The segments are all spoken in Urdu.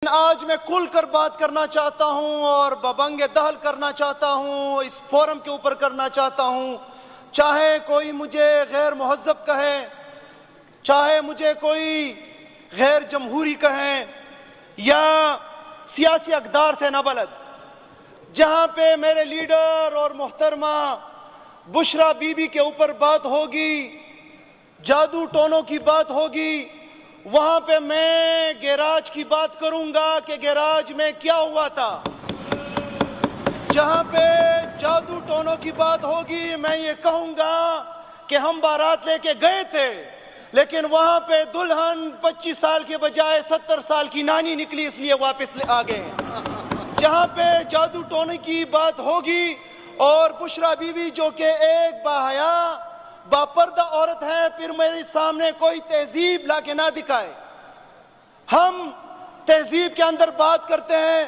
آج میں کھل کر بات کرنا چاہتا ہوں اور ببنگ دہل کرنا چاہتا ہوں، اس فورم کے اوپر کرنا چاہتا ہوں. چاہے کوئی مجھے غیر مہذب کہے، چاہے مجھے کوئی غیر جمہوری کہیں یا سیاسی اقدار سے نابلد، جہاں پہ میرے لیڈر اور محترمہ بشرا بی بی کے اوپر بات ہوگی، جادو ٹونوں کی بات ہوگی، وہاں پہ میں گیراج کی بات کروں گا کہ گیراج میں کیا ہوا تھا. جہاں پہ جادو ٹونوں کی بات ہوگی میں یہ کہوں گا کہ ہم بارات لے کے گئے تھے لیکن وہاں پہ دلہن 25 سال کے بجائے 70 سال کی نانی نکلی، اس لیے واپس آ گئے. جہاں پہ جادو ٹونے کی بات ہوگی اور بشرا بی بی جو کہ ایک باحیا باپردہ عورت ہے، پھر میرے سامنے کوئی تہذیب لا کے نہ دکھائے. ہم تہذیب کے اندر بات کرتے ہیں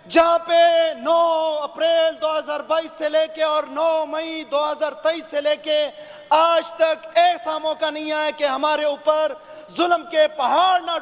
جہاں پہ 9 اپریل 2022 سے لے کے اور 9 مئی 2023 سے لے کے آج تک ایسا موقع نہیں آیا کہ ہمارے اوپر ظلم کے پہاڑ نہ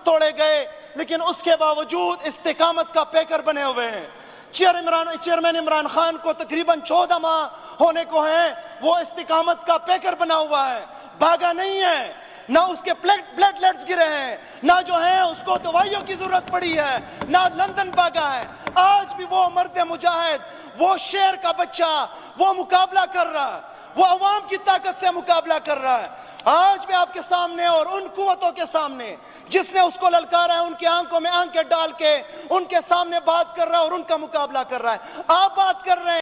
توڑے گئے، لیکن اس کے باوجود استقامت کا پیکر بنے ہوئے ہیں. چیئرمین عمران خان کو تقریباً 14 ماہ ہونے کو ہیں، وہ استقامت کا پیکر بنا ہوا ہے، بھاگا نہیں ہے، نہ اس کے پلیٹلیٹس گرے ہیں، نہ جو ہیں اس کو دوائیوں کی ضرورت پڑی ہے، نہ لندن بھاگا ہے. آج بھی وہ مرد مجاہد، وہ شیر کا بچہ، وہ مقابلہ کر رہا ہے، وہ عوام کی طاقت سے مقابلہ کر رہا ہے. آج بھی آپ کے سامنے اور ان قوتوں کے سامنے جس نے اس کو للکارا ہے، ان کی آنکھوں میں آنکھیں ڈال کے ان کے سامنے بات کر رہا ہے اور ان کا مقابلہ کر رہا ہے. آپ بات کر رہے ہیں